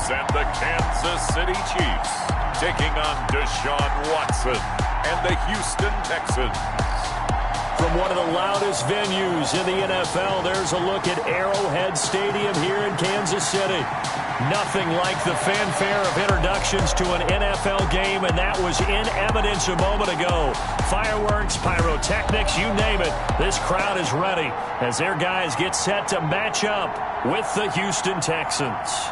and the Kansas City Chiefs taking on Deshaun Watson and the Houston Texans. From one of the loudest venues in the NFL, there's a look at Arrowhead Stadium here in Kansas City. Nothing like the fanfare of introductions to an NFL game, and that was in evidence a moment ago. Fireworks, pyrotechnics, you name it. This crowd is ready as their guys get set to match up with the Houston Texans.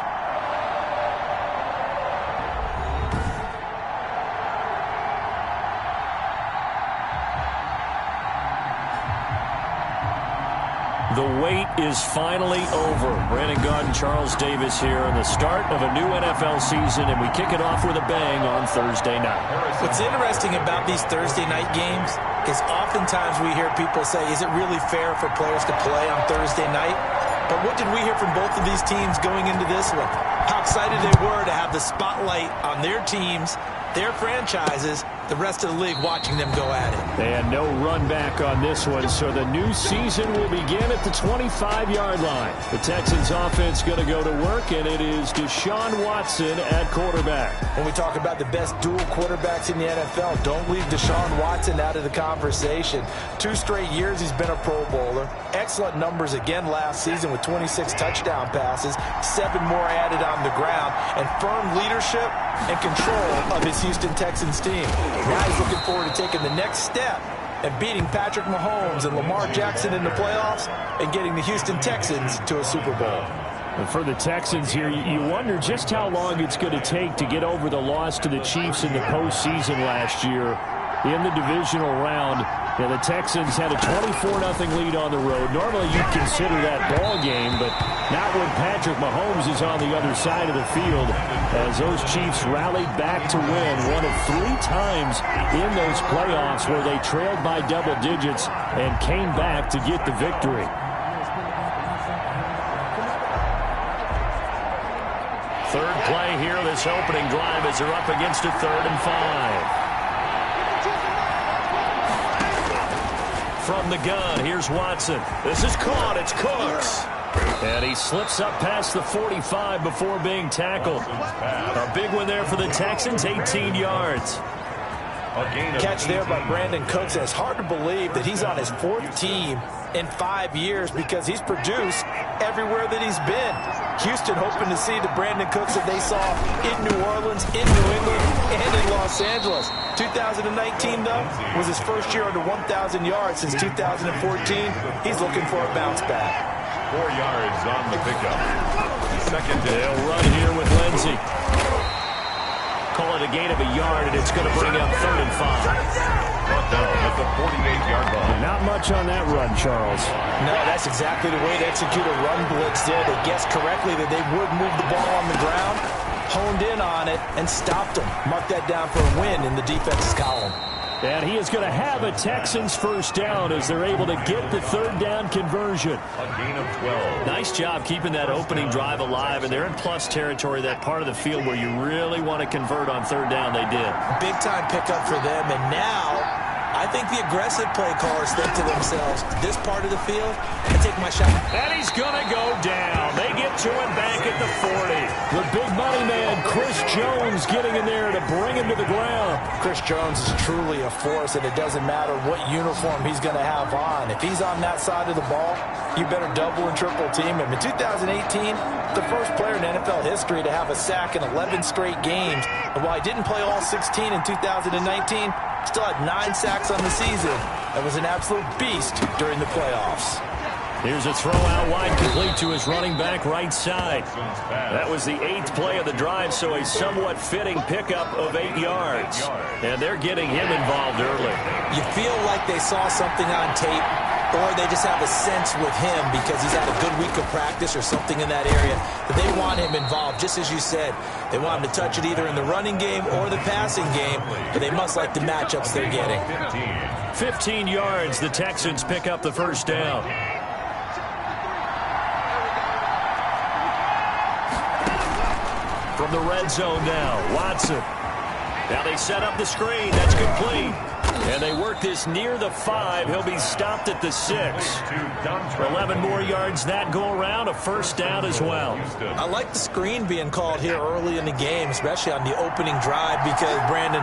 The wait is finally over. Brandon Gaudin, Charles Davis here on the start of a new NFL season, and we kick it off with a bang on Thursday night. What's interesting about these Thursday night games is oftentimes we hear people say, is it really fair for players to play on Thursday night? But what did we hear from both of these teams going into this one? How excited they were to have the spotlight on their teams, their franchises, the rest of the league watching them go at it. And no run back on this one, so the new season will begin at the 25-yard line. The Texans offense going to go to work, and it is Deshaun Watson at quarterback. When we talk about the best dual quarterbacks in the NFL, don't leave Deshaun Watson out of the conversation. 2 straight years he's been a Pro Bowler. Excellent numbers again last season with 26 touchdown passes, 7 more added on the ground, and firm leadership and control of his Houston Texans team. Now he's looking forward to taking the next step and beating Patrick Mahomes and Lamar Jackson in the playoffs and getting the Houston Texans to a Super Bowl. And for the Texans here, you wonder just how long it's going to take to get over the loss to the Chiefs in the postseason last year in the divisional round. Yeah, the Texans had a 24-0 lead on the road. Normally you'd consider that ball game, but not when Patrick Mahomes is on the other side of the field, as those Chiefs rallied back to win one of 3 times in those playoffs where they trailed by double digits and came back to get the victory. Third play here, this opening drive as they're up against a 3rd and 5. From the gun, here's Watson. This is caught. It's Cooks. And he slips up past the 45 before being tackled. A big one there for the Texans, 18 yards. Catch there by Brandon Cooks, and it's hard to believe that he's on his 4th team in 5 years because he's produced everywhere that he's been. Houston hoping to see the Brandon Cooks that they saw in New Orleans, in New England, and in Los Angeles. 2019, though, was his first year under 1,000 yards since 2014. He's looking for a bounce back. 4 yards on the pickup. Second down. They'll run here with Lindsey. Call it a gain of a yard, and it's going to bring up 3rd and 5. Brought down at the 48-yard line. Not much on that run, Charles. No, that's exactly the way to execute a run blitz there. They guessed correctly that they would move the ball on the ground, honed in on it, and stopped them. Mark that down for a win in the defense's column. And he is going to have a Texans first down as they're able to get the 3rd down conversion. A gain of 12. Nice job keeping that opening drive alive, and they're in plus territory, that part of the field where you really want to convert on 3rd down. They did. Big time pickup for them, and now I think the aggressive play callers think to themselves, this part of the field, I take my shot. And he's going to go down. They get to him back at the 40. The big money man, Chris Jones, getting in there to bring him to the ground. Chris Jones is truly a force, and it doesn't matter what uniform he's going to have on. If he's on that side of the ball, you better double and triple team him. In 2018, the first player in NFL history to have a sack in 11 straight games. And while he didn't play all 16 in 2019, still had 9 sacks on the season. That was an absolute beast during the playoffs. Here's a throw out wide, complete to his running back right side. That was the 8th play of the drive, so a somewhat fitting pickup of 8 yards. And they're getting him involved early. You feel like they saw something on tape, or they just have a sense with him because he's had a good week of practice or something in that area that they want him involved, just as you said. They want him to touch it either in the running game or the passing game, but they must like the matchups they're getting. 15 yards, the Texans pick up the first down. From the red zone now, Watson. Now they set up the screen. That's complete. And they work this near the 5. He'll be stopped at the 6. 11 more yards that go around. A first down as well. I like the screen being called here early in the game, especially on the opening drive, because, Brandon,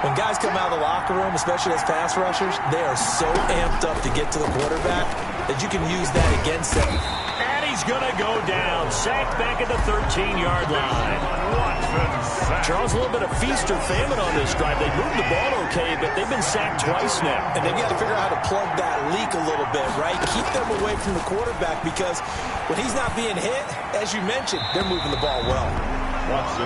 when guys come out of the locker room, especially as pass rushers, they are so amped up to get to the quarterback that you can use that against them. And he's going to go down. Sacked back at the 13-yard line. Charles, a little bit of feast or famine on this drive. They moved the ball okay, but they've been sacked twice now. And they've got to figure out how to plug that leak a little bit, right? Keep them away from the quarterback, because when he's not being hit, as you mentioned, they're moving the ball well.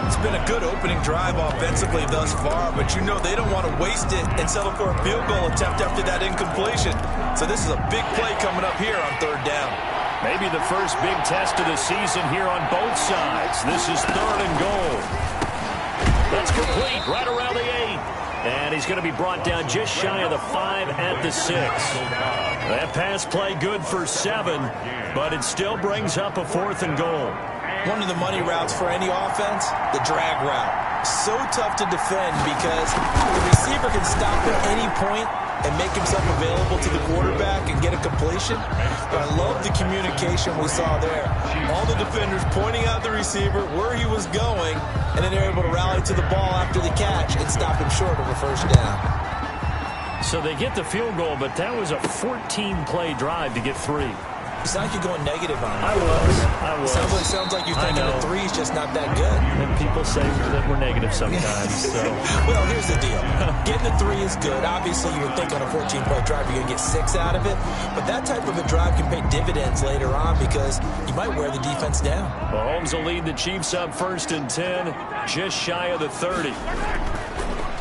It's been a good opening drive offensively thus far, but you know they don't want to waste it and settle for a field goal attempt after that incompletion. So this is a big play coming up here on third down. Maybe the first big test of the season here on both sides. This is third and goal. That's complete right around the 8. And he's going to be brought down just shy of the 5 at the 6. That pass play good for 7, but it still brings up a 4th and goal. One of the money routes for any offense, the drag route. So tough to defend because the receiver can stop at any point and make himself available to the quarterback and get a completion. But I love the communication we saw there. All the defenders pointing out the receiver where he was going, and then they're able to rally to the ball after the catch and stop him short of a first down. So they get the field goal, but that was a 14-play drive to get 3. You sound like you're going negative on it. I was. Sounds like you're thinking the 3's just not that good. And people say that we're negative sometimes. So. Well, here's the deal. Getting the 3 is good. Obviously, you would think on a 14-play drive you're going to get 6 out of it. But that type of a drive can pay dividends later on because you might wear the defense down. Mahomes will lead the Chiefs up 1st and 10, just shy of the 30.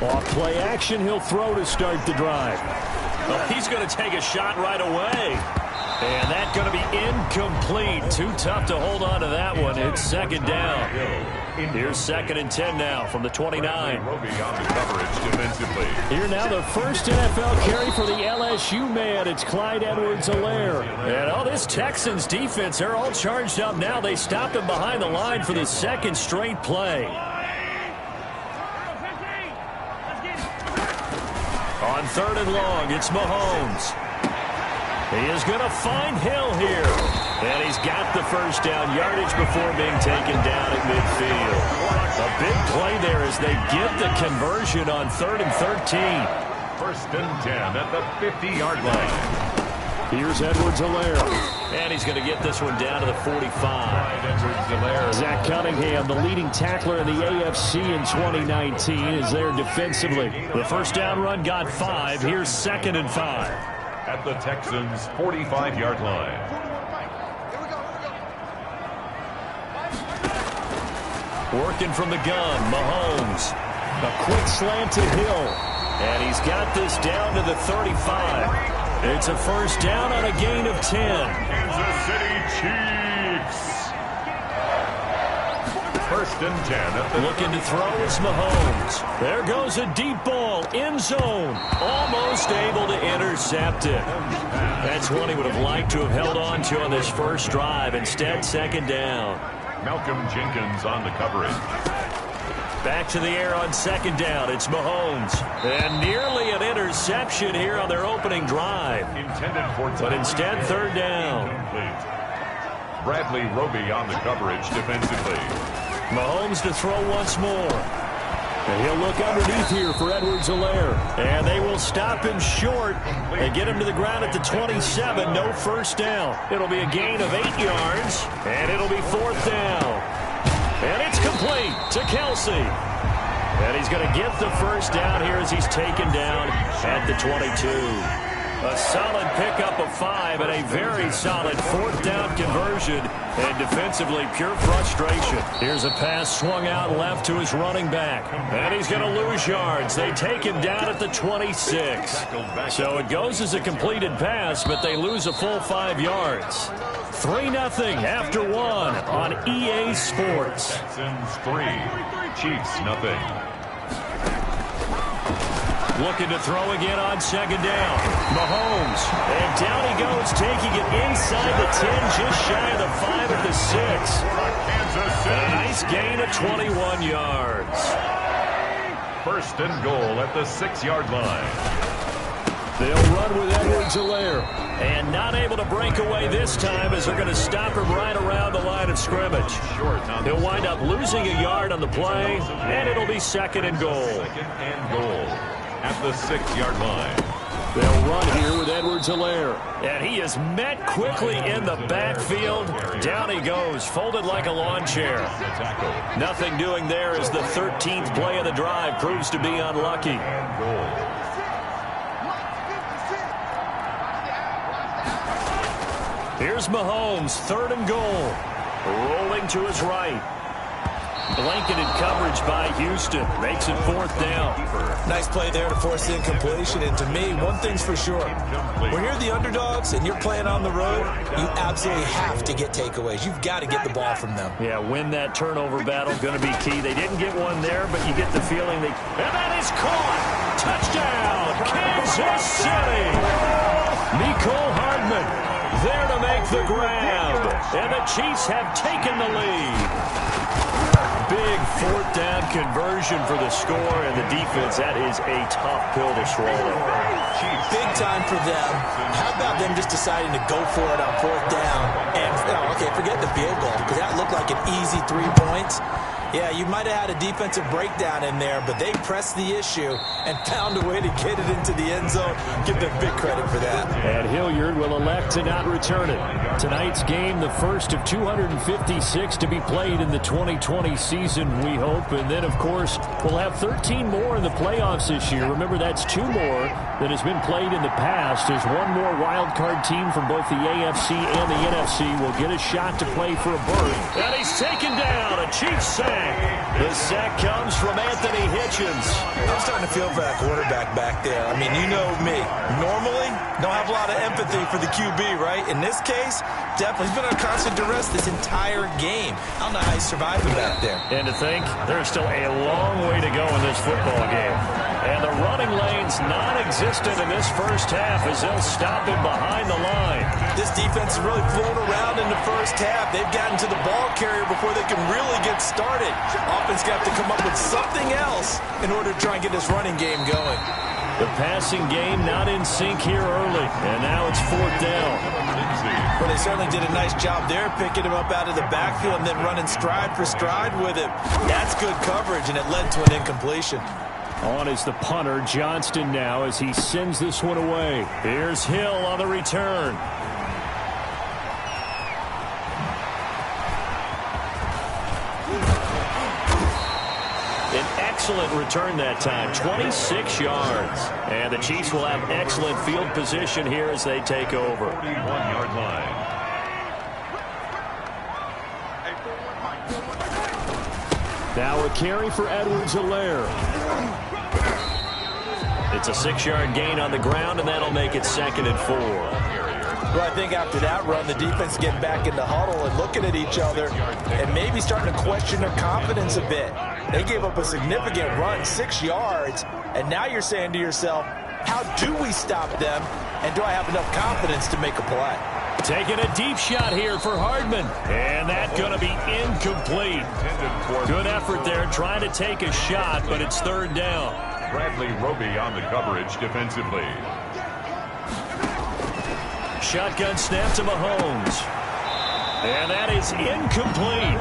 Off play action, he'll throw to start the drive. Well, he's going to take a shot right away. And that's going to be incomplete. Too tough to hold on to that one. It's second down. Here's 2nd and 10 now from the 29. Here now the first NFL carry for the LSU man. It's Clyde Edwards-Helaire. And this Texans defense, they're all charged up now. They stopped him behind the line for the 2nd straight play. On 3rd and long, it's Mahomes. He is going to find Hill here. And he's got the first down, yardage before being taken down at midfield. A big play there as they get the conversion on 3rd and 13. 1st and 10 at the 50-yard line. Here's Edwards-Helaire. And he's going to get this one down to the 45. Zach Cunningham, the leading tackler in the AFC in 2019, is there defensively. The first down run got 5. Here's 2nd and 5. At the Texans' 45-yard line. Working from the gun, Mahomes. A quick slant to Hill. And he's got this down to the 35. It's a first down on a gain of 10. Kansas City Chiefs. 1st and 10. Looking to throw is Mahomes. There goes a deep ball, end zone. Almost able to intercept it. That's one he would have liked to have held on to on this first drive. Instead, 2nd down. Malcolm Jenkins on the coverage. Back to the air on 2nd down. It's Mahomes. And nearly an interception here on their opening drive. Intended for but instead, 3rd down. Incomplete. Bradley Roby on the coverage defensively. Mahomes to throw once more. And he'll look underneath here for Edwards-Helaire. And they will stop him short and get him to the ground at the 27. No first down. It'll be a gain of 8 yards. And it'll be 4th down. And it's complete to Kelsey. And he's going to get the first down here as he's taken down at the 22. A solid pickup of 5 and a very solid 4th down conversion. And defensively, pure frustration. Here's a pass swung out left to his running back. And he's going to lose yards. They take him down at the 26. So it goes as a completed pass, but they lose a full 5 yards. 3-0 after 1 on EA Sports. Texans 3, Chiefs 0. Looking to throw again on 2nd down. Mahomes. And down he goes, taking it inside the 10, just shy of the 5 at the 6. A nice gain of 21 yards. 1st and goal at the 6-yard line. They'll run with Edwards-Helaire. And not able to break away this time as they're going to stop him right around the line of scrimmage. He'll wind up losing a yard on the play, and it'll be 2nd and goal. 2nd and goal at the 6-yard line. They'll run here with Edwards-Helaire. And he is met quickly in the backfield. Down he goes, folded like a lawn chair. Nothing doing there as the 13th play of the drive proves to be unlucky. Here's Mahomes, 3rd and goal. Rolling to his right. Blanketed coverage by Houston. Makes it 4th down. Nice play there to force the incompletion. And to me, one thing's for sure. When you're the underdogs and you're playing on the road, you absolutely have to get takeaways. You've got to get the ball from them. Yeah, win that turnover battle. Going to be key. They didn't get one there, but you get the feeling they... And that is caught! Touchdown! Kansas City! Mecole Hardman there to make the grab. And the Chiefs have taken the lead. Big 4th down conversion for the score, and the defense, that is a tough pill to swallow. Big time for them. How about them just deciding to go for it on 4th down? And, okay, forget the field goal, because that looked like an easy 3 points. Yeah, you might have had a defensive breakdown in there, but they pressed the issue and found a way to get it into the end zone. Give them big credit for that. And Hilliard will elect to not return it. Tonight's game, the first of 256 to be played in the 2020 season, we hope. And then, of course, we'll have 13 more in the playoffs this year. Remember, that's 2 more than has been played in the past, as one more wild card team from both the AFC and the NFC will get a shot to play for a berth. And he's taken down. A Chiefs sack. The sack comes from Anthony Hitchens. I'm starting to feel for that quarterback back there. I mean, you know me. Normally, don't have a lot of empathy for the QB, right? In this case, definitely. He's been under constant duress this entire game. I don't know how he's surviving back there. And to think, there's still a long way to go in this football game. And the running lane's non-existent in this first half as they'll stop him behind the line. This defense is really flown around in the first half. They've gotten to the ball carrier before they can really get started. Offense got to come up with something else in order to try and get this running game going. The passing game not in sync here early, and now it's 4th down. Well, they certainly did a nice job there, picking him up out of the backfield and then running stride for stride with him. That's good coverage, and it led to an incompletion. On is the punter, Johnston, now as he sends this one away. Here's Hill on the return. An excellent return that time, 26 yards. And the Chiefs will have excellent field position here as they take over. 41-yard line. Now a carry for Edwards-Helaire. It's a 6-yard gain on the ground, and that'll make it 2nd and 4. Well, I think after that run, the defense getting back in the huddle and looking at each other and maybe starting to question their confidence a bit. They gave up a significant run, 6 yards, and now you're saying to yourself, how do we stop them, and do I have enough confidence to make a play? Taking a deep shot here for Hardman, and that's going to be incomplete. Good effort there, trying to take a shot, but it's 3rd down. Bradley Roby on the coverage defensively. Shotgun snap to Mahomes. And that is incomplete.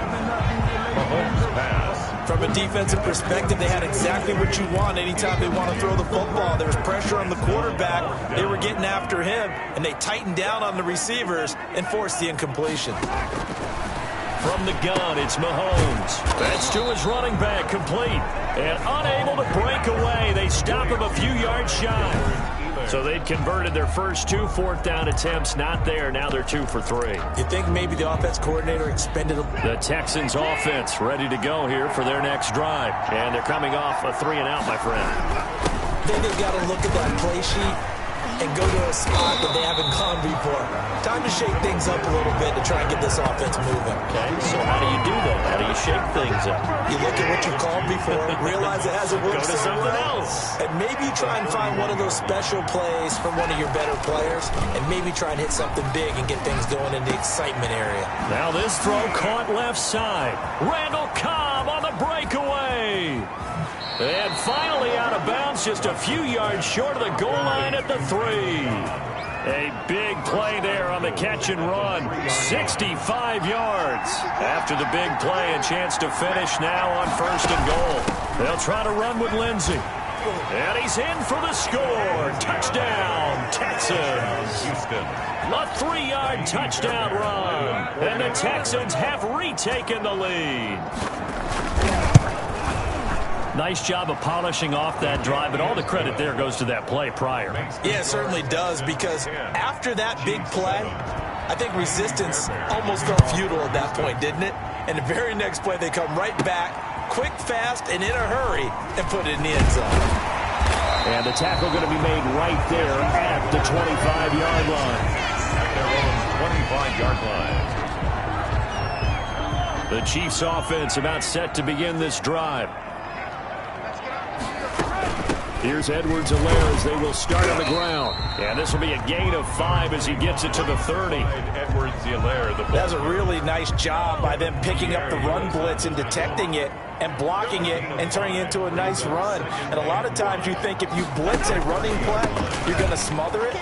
Mahomes pass. From a defensive perspective, they had exactly what you want anytime they want to throw the football. There was pressure on the quarterback. They were getting after him, and they tightened down on the receivers and forced the incompletion. From the gun, it's Mahomes. That's to his running back, complete. And unable to break away. They stop him a few yards shy. So they'd converted their first 2 4th down attempts. Not there. Now they're 2 for 3. You think maybe the offense coordinator expended them? The Texans offense ready to go here for their next drive. And they're coming off a 3-and-out, my friend. Then they've got to look at that play sheet and go to a spot that they haven't gone before. Time to shake things up a little bit to try and get this offense moving. Okay, so how do you do that? How do you shake things up? You look at what you've called before, realize it hasn't worked Go to so something well, else. and maybe try and find one of those special plays from one of your better players, and maybe try and hit something big and get things going in the excitement area. Now this throw caught left side. Randall Cobb on the breakaway. And finally out of bounds falls just a few yards short of the goal line at the 3. A big play there on the catch and run. 65 yards. After the big play, a chance to finish now on 1st and goal. They'll try to run with Lindsey. And he's in for the score. Touchdown, Texans. Houston. A 3-yard touchdown run. And the Texans have retaken the lead. Nice job of polishing off that drive, but all the credit there goes to that play prior. Yeah, it certainly does, because after that big play, I think resistance almost felt futile at that point, didn't it? And the very next play, they come right back, quick, fast, and in a hurry, and put it in the end zone. And the tackle going to be made right there at the 25-yard line. At their own 25-yard line. The Chiefs offense about set to begin this drive. Here's Edwards-Helaire as they will start on the ground. And this will be a gain of 5 as he gets it to the 30. Edwards-Helaire. That's a really nice job by them picking up the run blitz and detecting it and blocking it and turning it into a nice run. And a lot of times you think if you blitz a running play, you're going to smother it.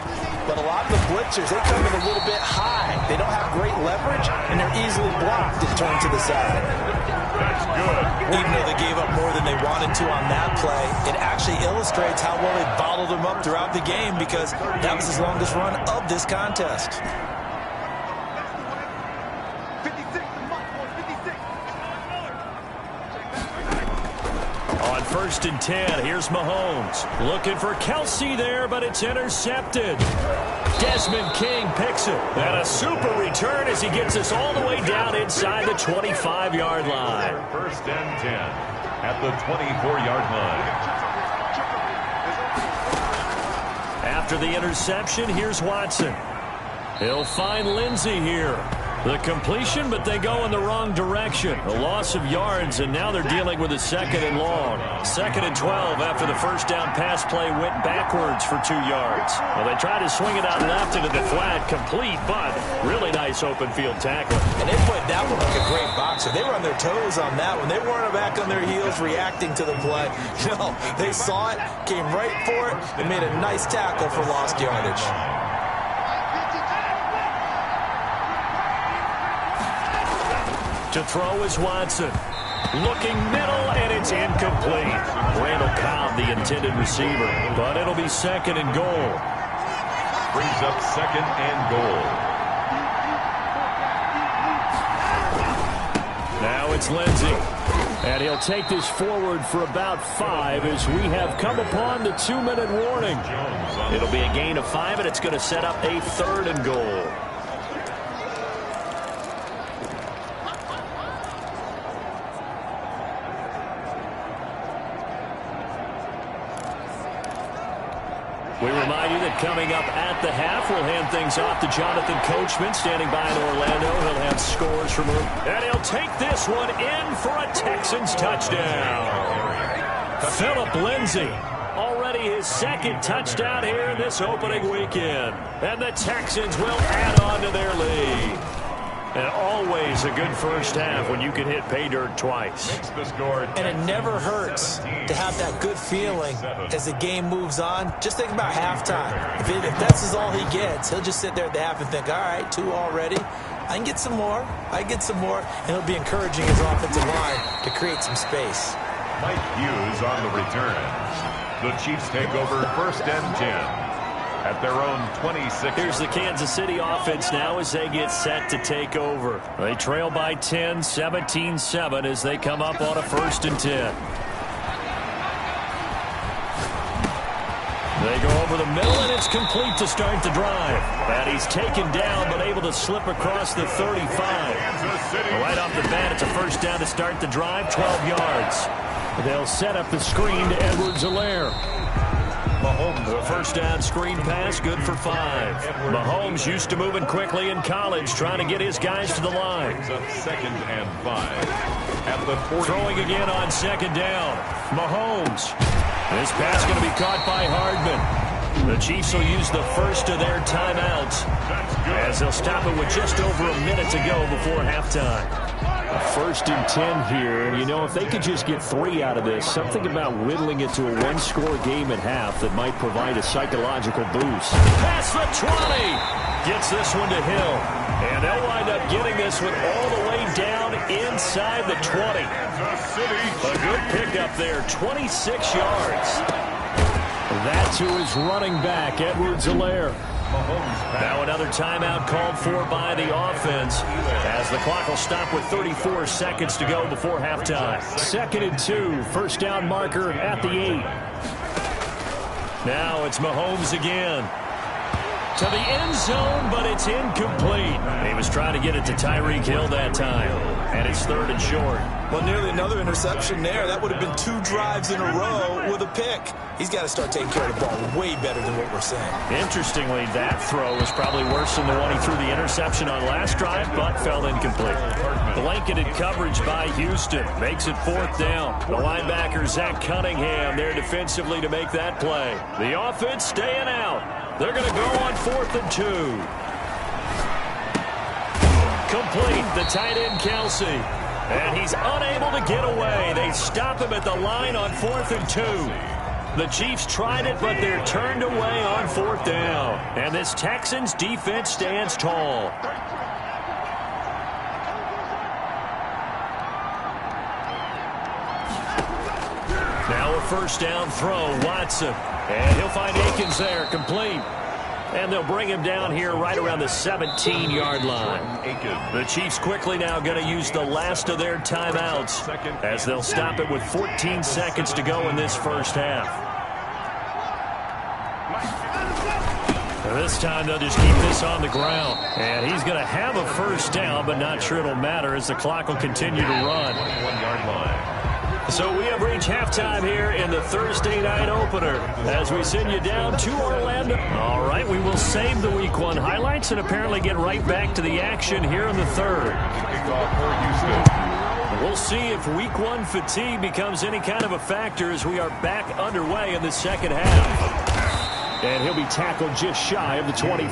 But a lot of the blitzers, they come in a little bit high. They don't have great leverage, and they're easily blocked and turned to the side. That's good. Even though they gave up more than they wanted to on that play, it actually illustrates how well they bottled them up throughout the game, because that was his longest run of this contest. On 1st and 10, here's Mahomes. Looking for Kelsey there, but it's intercepted. Desmond King picks it. And a super return as he gets us all the way down inside the 25-yard line. 1st and 10 at the 24-yard line. After the interception, here's Watson. He'll find Lindsey here. The completion, but they go in the wrong direction. A loss of yards, and now they're dealing with a 2nd and long. 2nd and 12 after the first down pass play went backwards for 2 yards. Well, they tried to swing it out left into the flat, complete, but really nice open field tackle. And they played that one like a great boxer. They were on their toes on that one. They weren't back on their heels reacting to the play. No, they saw it, came right for it, and made a nice tackle for lost yardage. To throw is Watson. Looking middle, and it's incomplete. Randall Cobb, the intended receiver. But it'll be 2nd and goal. Brings up 2nd and goal. Now it's Lindsey. And he'll take this forward for about 5 as we have come upon the 2-minute warning. It'll be a gain of 5, and it's going to set up a 3rd and goal. We remind you that coming up at the half, we'll hand things off to Jonathan Coachman, standing by in Orlando. He'll have scores from him. And he'll take this one in for a Texans touchdown. Phillip Lindsay, already his 2nd touchdown here in this opening weekend. And the Texans will add on to their lead. And always a good first half when you can hit pay dirt twice. And it never hurts to have that good feeling as the game moves on. Just think about halftime. If that's all he gets, he'll just sit there at the half and think, all right, 2 already. I can get some more. I can get some more. And he'll be encouraging his offensive line to create some space. Mike Hughes on the return. The Chiefs take over 1st and 10. At their own 26. Here's the Kansas City offense now as they get set to take over. They trail by 10, 17-7 as they come up on a 1st and 10. They go over the middle, and it's complete to start the drive. And he's taken down, but able to slip across the 35. Right off the bat, it's a 1st down to start the drive, 12 yards. They'll set up the screen to Edwards-Helaire. Mahomes, the 1st down screen pass, good for 5. Mahomes used to moving quickly in college, trying to get his guys to the line. 2nd and 5. At the 40. Throwing again on 2nd down. Mahomes. This pass going to be caught by Hardman. The Chiefs will use the first of their timeouts as they'll stop it with just over a minute to go before halftime. 1st and 10 here. And, you know, if they could just get 3 out of this, something about whittling it to a one-score game at half that might provide a psychological boost. Past the 20. Gets this one to Hill. And they'll wind up getting this one all the way down inside the 20. A good pickup there, 26 yards. That's who is running back, Edwards-Helaire. Now another timeout called for by the offense as the clock will stop with 34 seconds to go before halftime. 2nd and 2, first down marker at the 8. Now it's Mahomes again. To the end zone, but it's incomplete. He was trying to get it to Tyreek Hill that time. And it's 3rd and short. Well, nearly another interception there. That would have been 2 drives in a row with a pick. He's got to start taking care of the ball way better than what we're saying. Interestingly, that throw was probably worse than the one he threw the interception on last drive, but fell incomplete. Blanketed coverage by Houston. Makes it 4th down. The linebacker, Zach Cunningham, there defensively to make that play. The offense staying out. They're going to go on 4th and 2. Complete, the tight end, Kelsey. And he's unable to get away. They stop him at the line on 4th and 2. The Chiefs tried it, but they're turned away on 4th down. And this Texans defense stands tall. Now a first down throw, Watson. And he'll find Akins there, complete. And they'll bring him down here right around the 17-yard line. The Chiefs quickly now going to use the last of their timeouts as they'll stop it with 14 seconds to go in this first half. This time they'll just keep this on the ground. And he's going to have a first down, but not sure it'll matter as the clock will continue to run. 1-yard line. So we have reached halftime here in the Thursday night opener as we send you down to Orlando. All right, we will save the Week 1 highlights and apparently get right back to the action here in the 3rd. We'll see if Week 1 fatigue becomes any kind of a factor as we are back underway in the second half. And he'll be tackled just shy of the 25.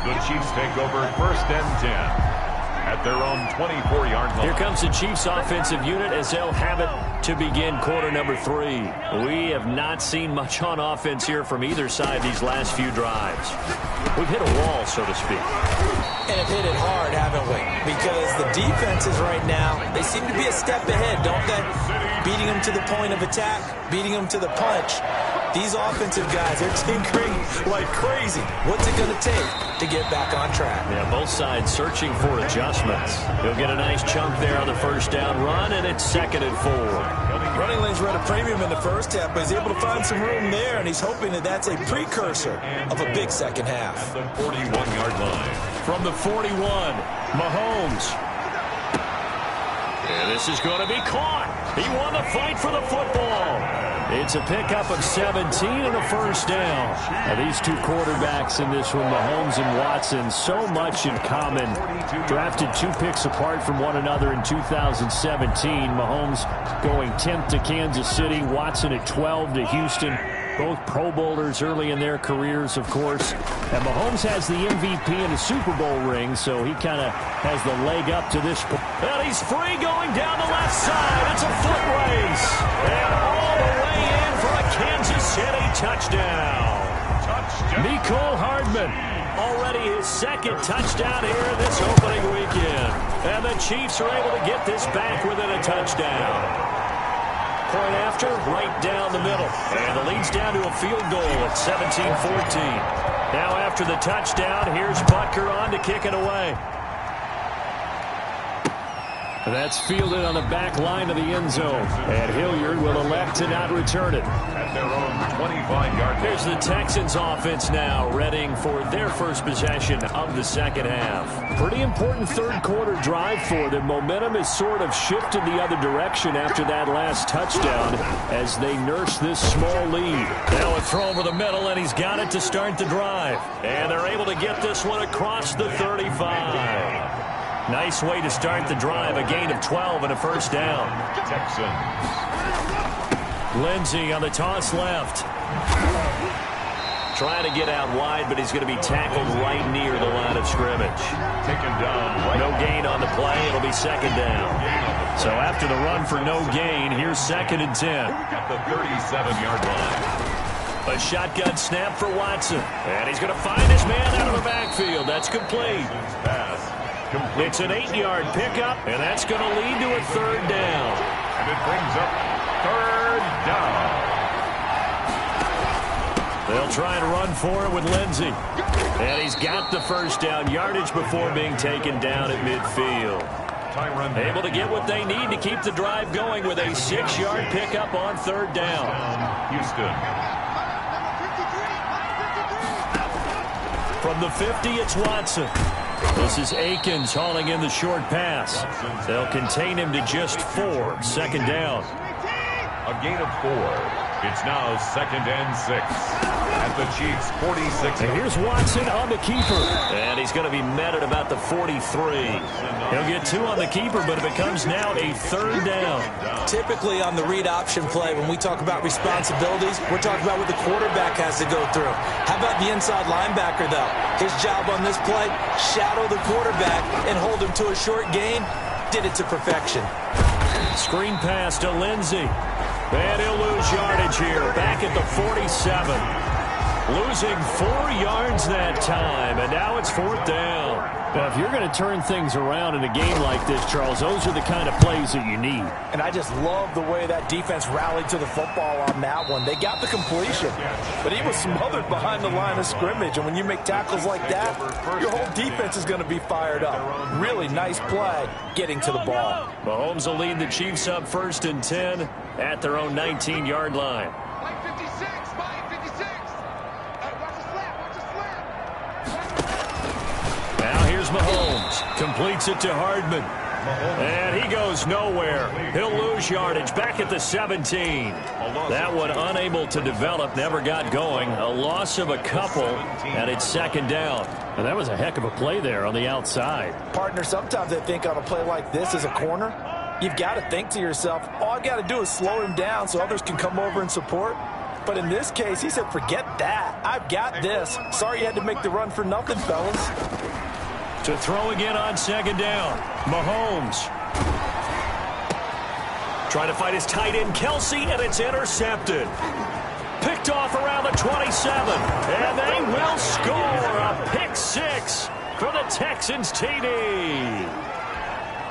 The Chiefs take over 1st and 10. At their own 24-yard line. Here comes the Chiefs offensive unit as they'll have it to begin quarter number 3. We have not seen much on offense here from either side these last few drives. We've hit a wall, so to speak. And have hit it hard, haven't we? Because the defenses right now, they seem to be a step ahead, don't they? Beating them to the point of attack, beating them to the punch. These offensive guys, they're tinkering like crazy. What's it going to take to get back on track? Yeah, both sides searching for adjustments. He'll get a nice chunk there on the first down run, and it's 2nd and 4. Running lanes were at a premium in the first half, but he's able to find some room there, and he's hoping that that's a precursor of a big second half. The 41-yard line. From the 41, Mahomes. And this is going to be caught. He won the fight for the football. It's a pickup of 17 and a first down. Now, these two quarterbacks in this one, Mahomes and Watson, so much in common. Drafted 2 picks apart from one another in 2017. Mahomes going 10th to Kansas City, Watson at 12 to Houston. Both Pro Bowlers early in their careers, of course. And Mahomes has the MVP and a Super Bowl ring, so he kind of has the leg up to this point. And he's free going down the left side. It's a foot race. And all the way in for a Kansas City touchdown. Mecole Hardman, already his 2nd touchdown here in this opening weekend. And the Chiefs are able to get this back within a touchdown. Point after, right down the middle. And the lead's down to a field goal at 17-14. Now after the touchdown, here's Butker on to kick it away. That's fielded on the back line of the end zone. And Hilliard will elect to not return it. At their own 25-yard line. Here's the Texans offense now, readying for their first possession of the second half. Pretty important third quarter drive for them. Momentum has sort of shifted the other direction after that last touchdown as they nurse this small lead. Now a throw over the middle, and he's got it to start the drive. And they're able to get this one across the 35. Nice way to start the drive. A gain of 12 and a first down. Texans. Lindsey on the toss left. Trying to get out wide, but he's going to be tackled right near the line of scrimmage. Taken down right. No gain on the play. It'll be second down. So after the run for no gain, here's 2nd and 10. At the 37-yard line. A shotgun snap for Watson. And he's going to find his man out of the backfield. That's complete. It's an 8-yard pickup, and that's going to lead to a 3rd down. And it brings up 3rd down. They'll try and run for it with Lindsey. And he's got the 1st down yardage before being taken down at midfield. Able to get what they need to keep the drive going with a 6-yard pickup on 3rd down. Houston. From the 50, it's Watson. This is Akins hauling in the short pass. They'll contain him to just 4. 2nd down. A gain of 4. It's now 2nd and 6 at the Chiefs' 46. And here's Watson on the keeper. And he's going to be met at about the 43. He'll get 2 on the keeper, but it becomes now a 3rd down. Typically on the read option play, when we talk about responsibilities, we're talking about what the quarterback has to go through. How about the inside linebacker, though? His job on this play, shadow the quarterback and hold him to a short gain. Did it to perfection. Screen pass to Lindsey. And he'll lose yardage here, back at the 47. Losing 4 yards that time, and now it's 4th down. Now, if you're going to turn things around in a game like this, Charles, those are the kind of plays that you need. And I just love the way that defense rallied to the football on that one. They got the completion, but he was smothered behind the line of scrimmage. And when you make tackles like that, your whole defense is going to be fired up. Really nice play getting to the ball. Mahomes will lead the Chiefs up 1st and 10 at their own 19-yard line. Mahomes completes it to Hardman. And he goes nowhere. He'll lose yardage back at the 17. That one unable to develop, never got going. A loss of a couple, and it's 2nd down. And that was a heck of a play there on the outside. Partner, sometimes I think on a play like this as a corner, you've got to think to yourself, all I've got to do is slow him down so others can come over and support. But in this case, he said, forget that. I've got this. Sorry you had to make the run for nothing, fellas. To throw again on 2nd down. Mahomes. Trying to fight his tight end, Kelsey, and it's intercepted. Picked off around the 27. And they will score a pick 6 for the Texans TD.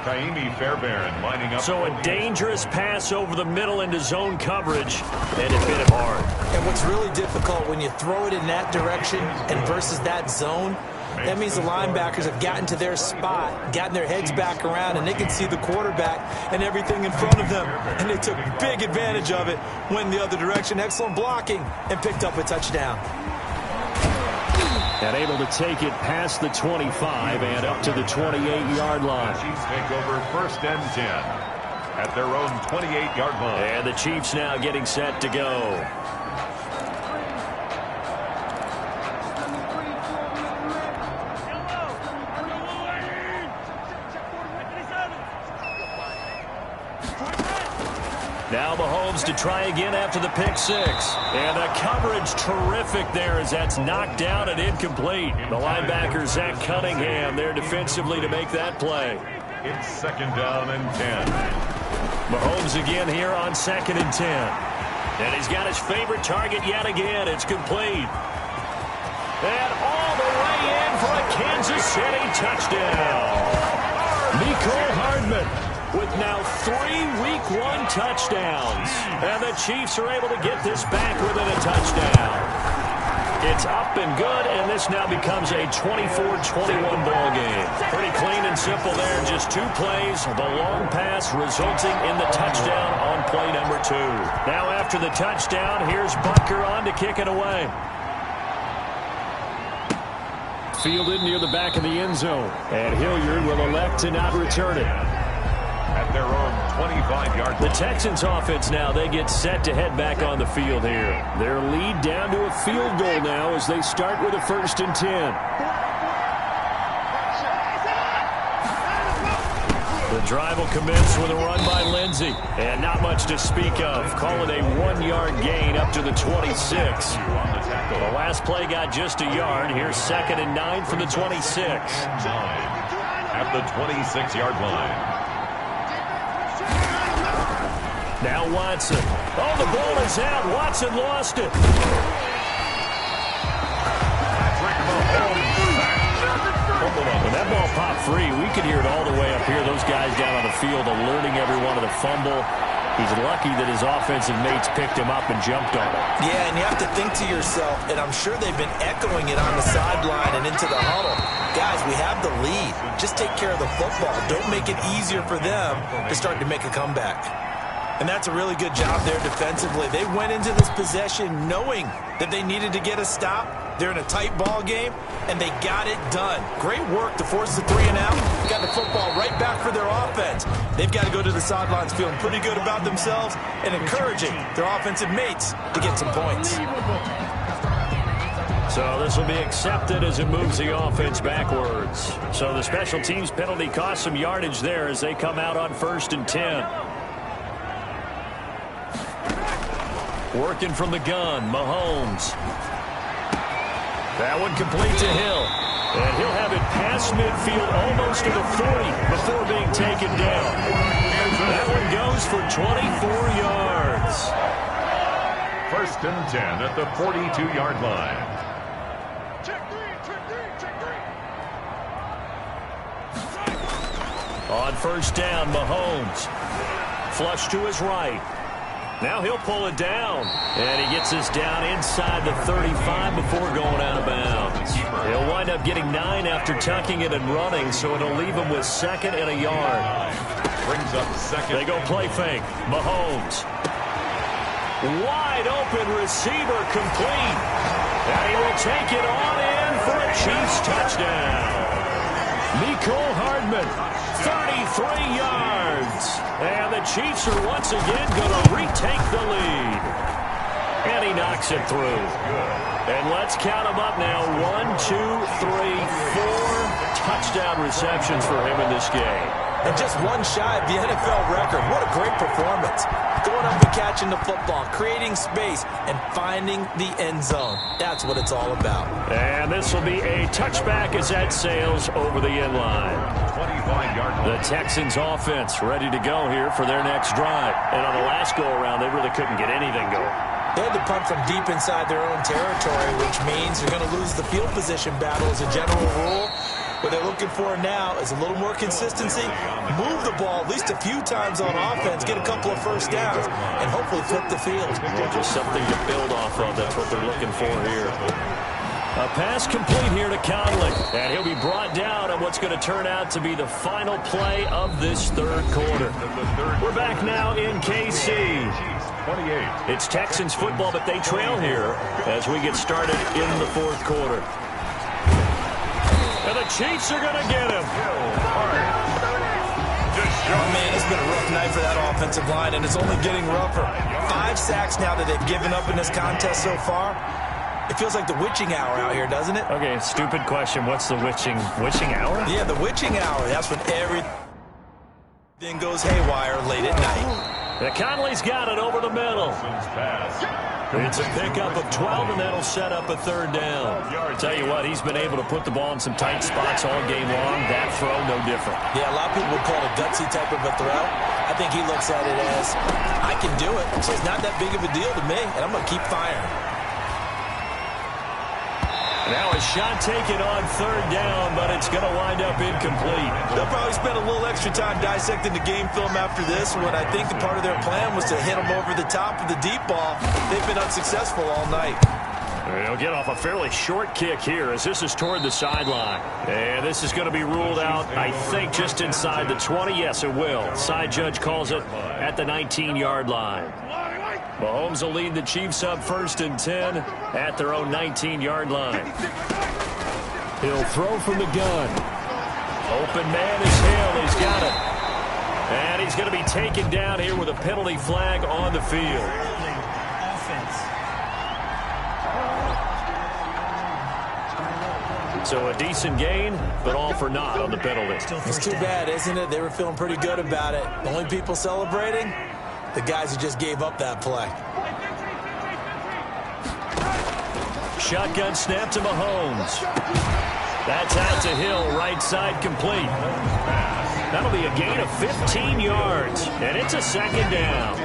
Kaimi Fairbairn lining up. So a dangerous pass over the middle into zone coverage, and it hit him hard. And what's really difficult when you throw it in that direction and versus that zone, that means the linebackers have gotten to their spot, gotten their heads back around, and they can see the quarterback and everything in front of them. And they took big advantage of it, went the other direction, excellent blocking, and picked up a touchdown. And able to take it past the 25 and up to the 28-yard line. The Chiefs take over 1st and 10 at their own 28-yard line. And the Chiefs now getting set to go. Now Mahomes to try again after the pick 6. And the coverage terrific there as that's knocked down and incomplete. The linebacker, Zach Cunningham, there defensively to make that play. It's 2nd down and 10. Mahomes again here on 2nd and 10. And he's got his favorite target yet again. It's complete. And all the way in for a Kansas City touchdown. Mecole Hardman with now 3 Week 1 touchdowns. And the Chiefs are able to get this back within a touchdown. It's up and good, and this now becomes a 24-21 ball game. Pretty clean and simple there. Just 2 plays. The long pass resulting in the touchdown on play number 2. Now after the touchdown, here's Butker on to kick it away. Fielded near the back of the end zone. And Hilliard will elect to not return it. At their own 25-yard line. The Texans offense now, they get set to head back on the field here. Their lead down to a field goal now as they start with a 1st and 10. The drive will commence with a run by Lindsey. And not much to speak of. Call it a 1-yard gain up to the 26. The last play got just a yard. Here's 2nd and 9 from the 26. 9 at the 26-yard line. Now Watson. Oh, the ball is out. Watson lost it. When that ball popped free, we could hear it all the way up here. Those guys down on the field alerting everyone of the fumble. He's lucky that his offensive mates picked him up and jumped on him. Yeah, and you have to think to yourself, and I'm sure they've been echoing it on the sideline and into the huddle. Guys, we have the lead. Just take care of the football. Don't make it easier for them to start to make a comeback. And that's a really good job there defensively. They went into this possession knowing that they needed to get a stop. They're in a tight ball game, and they got it done. Great work to force the 3 and out. Got the football right back for their offense. They've got to go to the sidelines feeling pretty good about themselves and encouraging their offensive mates to get some points. So this will be accepted as it moves the offense backwards. So the special teams penalty cost some yardage there as they come out on 1st and 10. Working from the gun, Mahomes. That one complete to Hill. And he'll have it past midfield almost to the 40 before being taken down. That one goes for 24 yards. 1st and 10 at the 42-yard line. On 1st down, Mahomes. Flush to his right. Now he'll pull it down. And he gets us down inside the 35 before going out of bounds. He'll wind up getting 9 after tucking it and running, so it'll leave him with 2nd and a yard. Brings up 2nd. They go play fake. Mahomes. Wide open receiver complete. And he will take it on in for a Chiefs touchdown. Mecole Hardman, 33 yards. And the Chiefs are once again going to retake the lead. And he knocks it through. And let's count them up now. 1, 2, 3, 4 touchdown receptions for him in this game. And just one shy of the NFL record. What a great performance. Going up and catching the football, creating space, and finding the end zone. That's what it's all about. And this will be a touchback as that sails over the end line. 25-yard line. The Texans offense ready to go here for their next drive. And on the last go-around, they really couldn't get anything going. They had to punt from deep inside their own territory, which means they're going to lose the field position battle as a general rule. What they're looking for now is a little more consistency, move the ball at least a few times on offense, get a couple of 1st downs, and hopefully flip the field. Well, just something to build off of. That's what they're looking for here. A pass complete here to Conley, and he'll be brought down on what's going to turn out to be the final play of this 3rd quarter. We're back now in KC. 28. It's Texans football, but they trail here as we get started in the 4th quarter. And the Chiefs are going to get him. Oh, man, it's been a rough night for that offensive line, and it's only getting rougher. 5 sacks now that they've given up in this contest so far. It feels like the witching hour out here, doesn't it? Okay, stupid question. What's the witching hour? Yeah, the witching hour. That's when everything goes haywire late at night. Conley's got it over the middle. It's a pickup of 12, and that'll set up a 3rd down. Tell you what, he's been able to put the ball in some tight spots all game long. That throw, no different. Yeah, a lot of people would call it a gutsy type of a throw. I think he looks at it as, I can do it, so it's not that big of a deal to me, and I'm going to keep firing. Now a shot taken on 3rd down, but it's going to wind up incomplete. They'll probably spend a little extra time dissecting the game film after this, when I think the part of their plan was to hit them over the top of the deep ball. They've been unsuccessful all night. They'll get off a fairly short kick here as this is toward the sideline. And this is going to be ruled out, I think, just inside the 20. Yes, it will. Side judge calls it at the 19-yard line. Mahomes will lead the Chiefs up 1st and 10 at their own 19-yard line. He'll throw from the gun. Open man is Hill. He's got it. And he's going to be taken down here with a penalty flag on the field. So a decent gain, but all for naught on the penalty. It's too bad, isn't it? They were feeling pretty good about it. The only people celebrating, the guys who just gave up that play. Shotgun snap to Mahomes. That's out to Hill, right side complete. That'll be a gain of 15 yards, and it's a second down.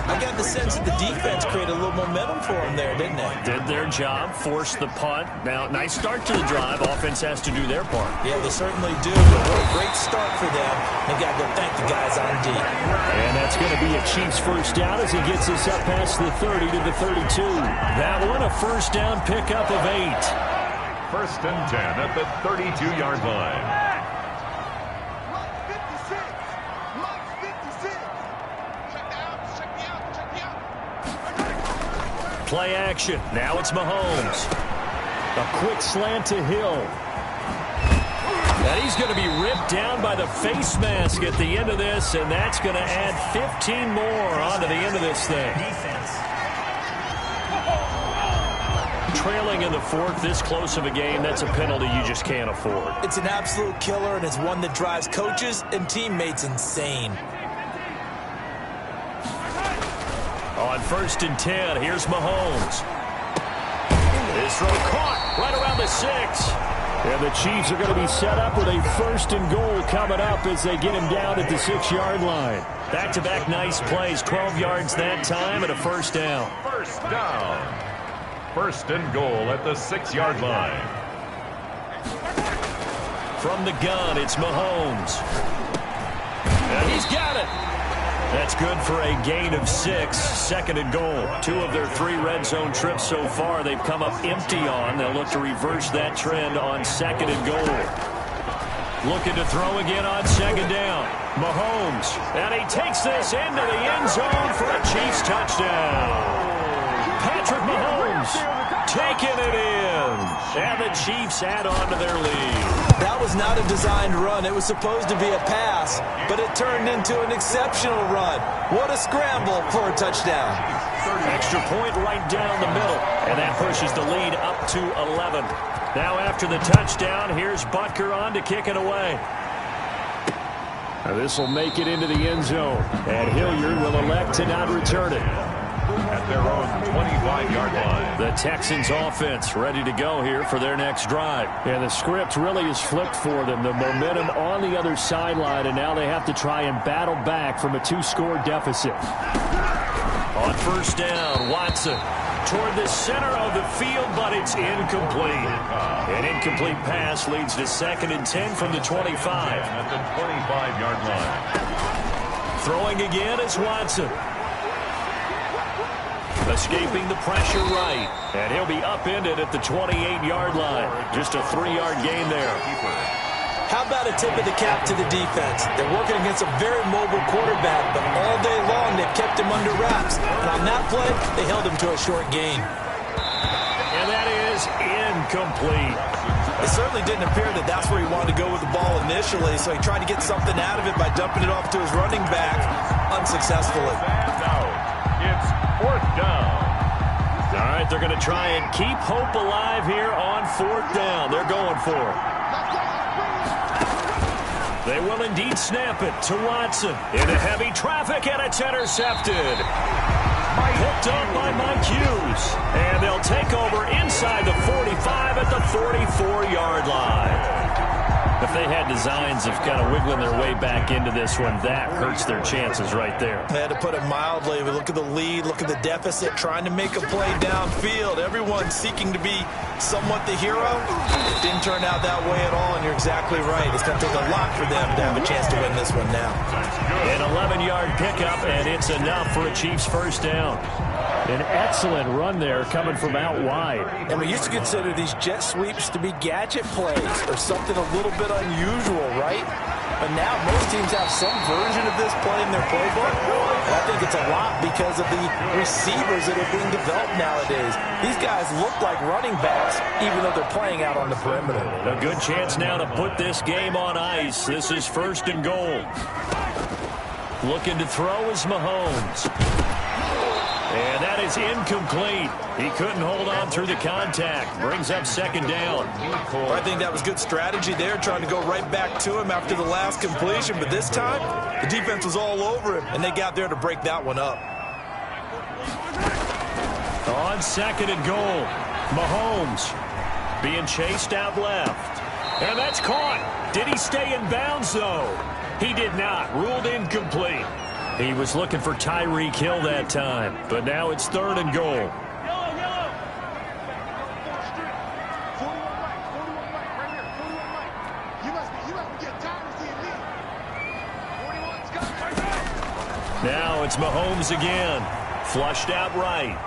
I got the sense that the defense created a little momentum for them there, didn't they? Did their job, forced the punt. Now, nice start to the drive. Offense has to do their part. Yeah, they certainly do, but what a great start for them. They got to go thank the guys on D. And that's going to be a Chiefs first down as he gets us up past the 30 to the 32. That one, a first down pickup of 8. First and 10 at the 32-yard line. Play action. Now it's Mahomes. A quick slant to Hill. And he's going to be ripped down by the face mask at the end of this, and that's going to add 15 more onto the end of this thing. Trailing in the fourth, this close of a game, that's a penalty you just can't afford. It's an absolute killer, and it's one that drives coaches and teammates insane. On first and 10, here's Mahomes. His throw caught right around the 6. And the Chiefs are going to be set up with a first and goal coming up as they get him down at the 6-yard line. Back-to-back nice plays, 12 yards that time and a first down. First down. First and goal at the 6-yard line. From the gun, it's Mahomes. And he's got it. That's good for a gain of 6, second and goal. 2 of their 3 red zone trips so far they've come up empty on. They'll look to reverse that trend on second and goal. Looking to throw again on second down. Mahomes, and he takes this into the end zone for a Chiefs touchdown. Patrick Mahomes taking it in. And the Chiefs add on to their lead. That was not a designed run. It was supposed to be a pass, but it turned into an exceptional run. What a scramble for a touchdown. Extra point right down the middle, and that pushes the lead up to 11. Now after the touchdown, here's Butker on to kick it away. This will make it into the end zone, and Hilliard will elect to not return it. At their own 25-yard line. The Texans offense ready to go here for their next drive. And the script really is flipped for them. The momentum on the other sideline, and now they have to try and battle back from a 2-score deficit. On first down, Watson toward the center of the field, but it's incomplete. An incomplete pass leads to second and 10 from the 25. At the 25-yard line. Throwing again is Watson. Escaping the pressure right. And he'll be upended at the 28-yard line. Just a 3-yard gain there. How about a tip of the cap to the defense? They're working against a very mobile quarterback, but all day long they've kept him under wraps. And on that play, they held him to a short gain. And that is incomplete. It certainly didn't appear that that's where he wanted to go with the ball initially, so he tried to get something out of it by dumping it off to his running back unsuccessfully. It's fourth down. All right, they're going to try and keep hope alive here on fourth down. They're going for it. They will indeed snap it to Watson. Into heavy traffic, and it's intercepted. Picked up by Mike Hughes. And they'll take over inside the 45 at the 44-yard line. If they had designs of kind of wiggling their way back into this one, that hurts their chances right there. They had to put it mildly. We look at the lead, look at the deficit, trying to make a play downfield. Everyone seeking to be somewhat the hero. It didn't turn out that way at all, and you're exactly right. It's going to take a lot for them to have a chance to win this one now. An 11-yard pickup, and it's enough for a Chiefs first down. An excellent run there coming from out wide. And we used to consider these jet sweeps to be gadget plays or something a little bit unusual, right? But now most teams have some version of this play in their playbook. And I think it's a lot because of the receivers that are being developed nowadays. These guys look like running backs even though they're playing out on the perimeter. A good chance now to put this game on ice. This is first and goal. Looking to throw is Mahomes. And that is incomplete. He couldn't hold on through the contact. Brings up second down. Well, I think that was good strategy there, trying to go right back to him after the last completion. But this time, the defense was all over him, and they got there to break that one up. On second and goal, Mahomes being chased out left. And that's caught. Did he stay in bounds, though? He did not. Ruled incomplete. He was looking for Tyreek Hill that time, but now it's third and goal. Now it's Mahomes again. Flushed out right.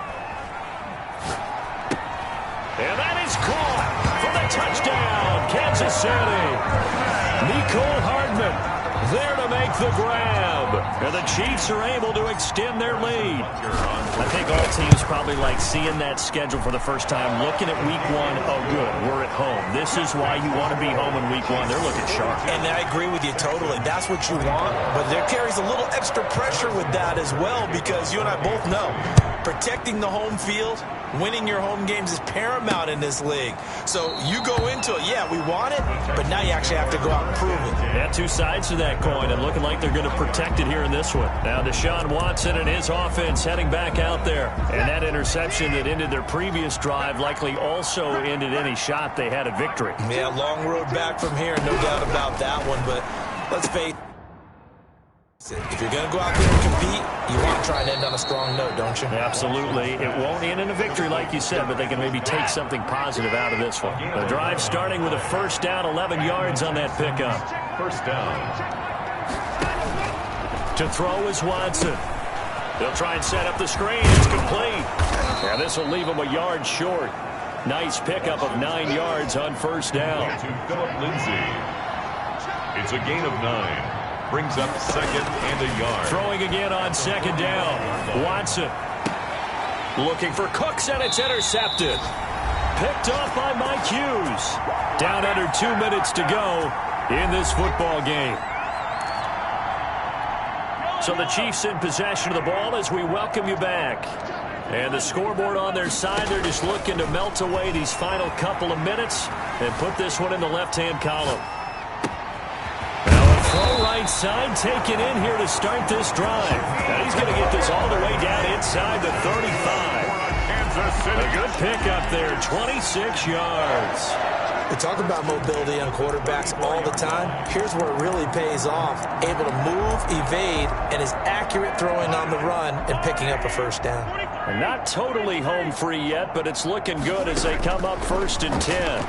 And that is caught for the touchdown, Kansas City. Nicole Hardman there to make the grab. And the Chiefs are able to extend their lead. I think all teams probably like seeing that schedule for the first time, looking at week one. Oh, good, we're at home. This is why you want to be home in week one. They're looking sharp. And I agree with you totally. That's what you want. But there carries a little extra pressure with that as well, because you and I both know protecting the home field, winning your home games is paramount in this league. So you go into it, yeah, we want it, but now you actually have to go out and prove it. Yeah, two sides to that coin, and looking like they're going to protect it here in this one. Now Deshaun Watson and his offense heading back out there. And that interception that ended their previous drive likely also ended any shot they had at victory. Yeah, long road back from here, no doubt about that one, but let's face it. If you're going to go out there and compete, you want to try and end on a strong note, don't you? Absolutely. It won't end in a victory like you said, but they can maybe take something positive out of this one. The drive starting with a first down, 11 yards on that pickup. First down. To throw is Watson. They'll try and set up the screen. It's complete. Yeah, this will leave him a yard short. Nice pickup of 9 yards on first down. To Phillip Lindsay. It's a gain of 9. Brings up second and a yard. Throwing again on second down. Watson looking for Cooks, and it's intercepted. Picked off by Mike Hughes. Down under 2 minutes to go in this football game. So the Chiefs in possession of the ball as we welcome you back. And the scoreboard on their side, they're just looking to melt away these final couple of minutes and put this one in the left-hand column. Throw right side, taken in here to start this drive. Now he's going to get this all the way down inside the 35. A good pickup there, 26 yards. We talk about mobility on quarterbacks all the time. Here's where it really pays off. Able to move, evade, and is accurate throwing on the run and picking up a first down. And not totally home free yet, but it's looking good as they come up 1st and 10.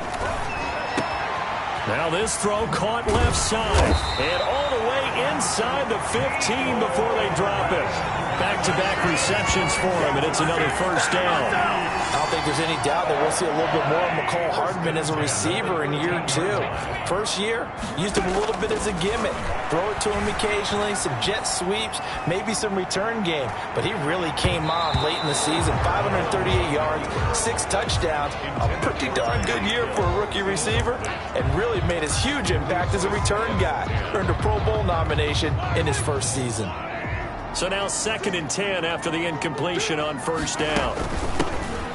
Now this throw caught left side and all the way inside the 15 before they drop it. Back-to-back receptions for him, and it's another first down. I don't think there's any doubt that we'll see a little bit more of Mecole Hardman as a receiver in year 2. First year, used him a little bit as a gimmick. Throw it to him occasionally, some jet sweeps, maybe some return game. But he really came on late in the season. 538 yards, 6 touchdowns. A pretty darn good year for a rookie receiver. And really made his huge impact as a return guy. Earned a Pro Bowl nomination in his first season. So now 2nd and 10 after the incompletion on first down.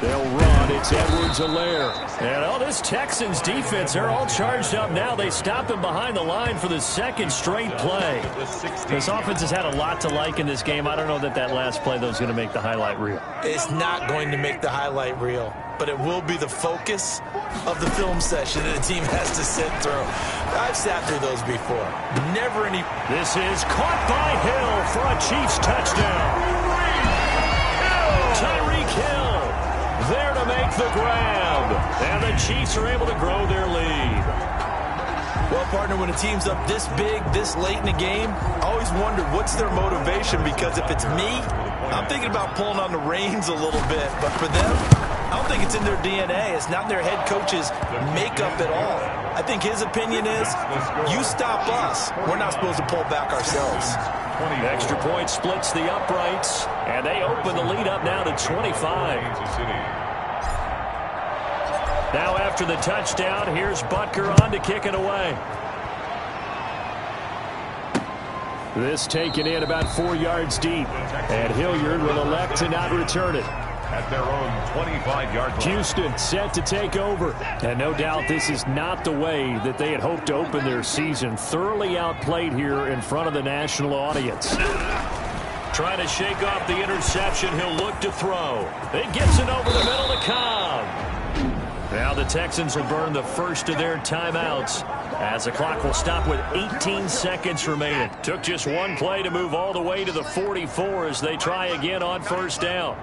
They'll run. It's Edwards-Helaire. And this Texans defense, they're all charged up now. They stop him behind the line for the second straight play. This offense has had a lot to like in this game. I don't know that last play, though, is going to make the highlight reel. It's not going to make the highlight reel, but it will be the focus of the film session that a team has to sit through. I've sat through those before. Never any... This is caught by Hill for a Chiefs touchdown. Tyreek Hill there to make the grab. And the Chiefs are able to grow their lead. Well, partner, when a team's up this big, this late in the game, I always wondered what's their motivation, because if it's me, I'm thinking about pulling on the reins a little bit. But for them, I don't think it's in their DNA. It's not in their head coach's makeup at all. I think his opinion is, you stop us, we're not supposed to pull back ourselves. Extra point splits the uprights, and they open the lead up now to 25. Now after the touchdown, here's Butker on to kick it away. This taken in about 4 yards deep. And Hilliard will elect to not return it. At their own 25-yard line. Houston set to take over. And no doubt this is not the way that they had hoped to open their season. Thoroughly outplayed here in front of the national audience. Trying to shake off the interception. He'll look to throw. It gets it over the middle to Cobb. Now the Texans will burn the first of their timeouts as the clock will stop with 18 seconds remaining. Took just one play to move all the way to the 44 as they try again on first down.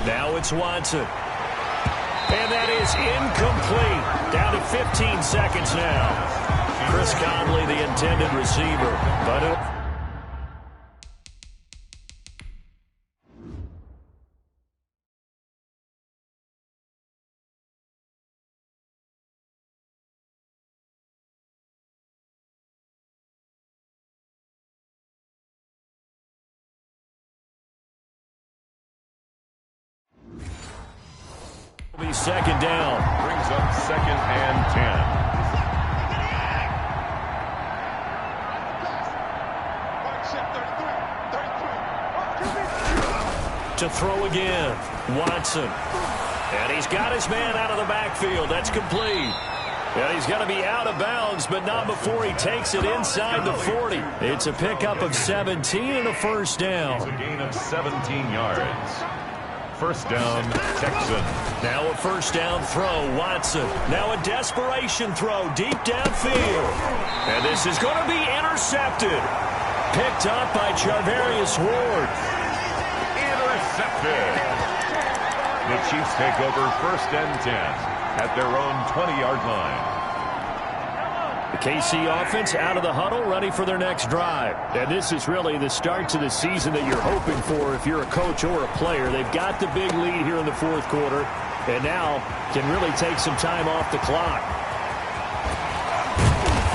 Now it's Watson. And that is incomplete. Down to 15 seconds now. Chris Conley, the intended receiver. But it'll be second down. Brings up second and 10. To throw again, Watson. And he's got his man out of the backfield. That's complete. And he's going to be out of bounds, but not before he takes it inside the 40. It's a pickup of 17 and a first down. It's a gain of 17 yards. First down, Texans. Now a first down throw, Watson. Now a desperation throw deep downfield. And this is going to be intercepted. Picked up by Charvarius Ward. Intercepted. The Chiefs take over first and 10 at their own 20-yard line. The KC offense out of the huddle, ready for their next drive. And this is really the start to the season that you're hoping for if you're a coach or a player. They've got the big lead here in the fourth quarter, and now can really take some time off the clock.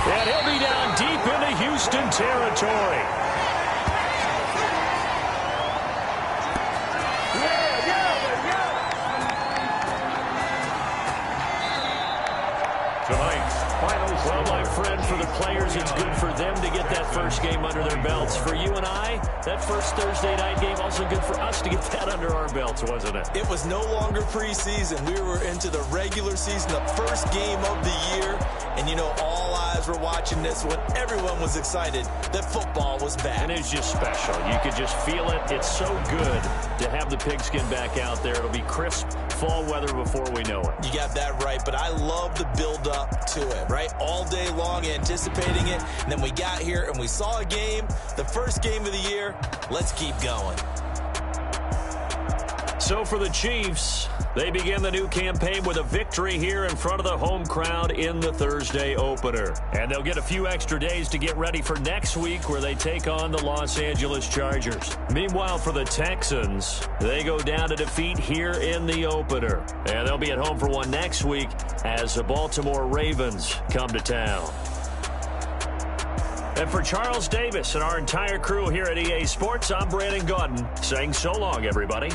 And he'll be down deep into Houston territory. Tonight's final Well, my friend, for the players, it's good for them to get that first game under their belts. For you and I, that first Thursday night game, also good for us to get that under our belts, wasn't it? It was no longer preseason. We were into the regular season, the first game of the year. And, you know, all eyes were watching this when everyone was excited that football was back. And it's just special. You could just feel it. It's so good to have the pigskin back out there. It'll be crisp fall weather before we know it. You got that right, but I love the build-up to it, right? All day long anticipating it, and then we got here and we saw a game, the first game of the year. Let's keep going. So for the Chiefs, they begin the new campaign with a victory here in front of the home crowd in the Thursday opener. And they'll get a few extra days to get ready for next week where they take on the Los Angeles Chargers. Meanwhile, for the Texans, they go down to defeat here in the opener. And they'll be at home for one next week as the Baltimore Ravens come to town. And for Charles Davis and our entire crew here at EA Sports, I'm Brandon Gaudin saying so long, everybody.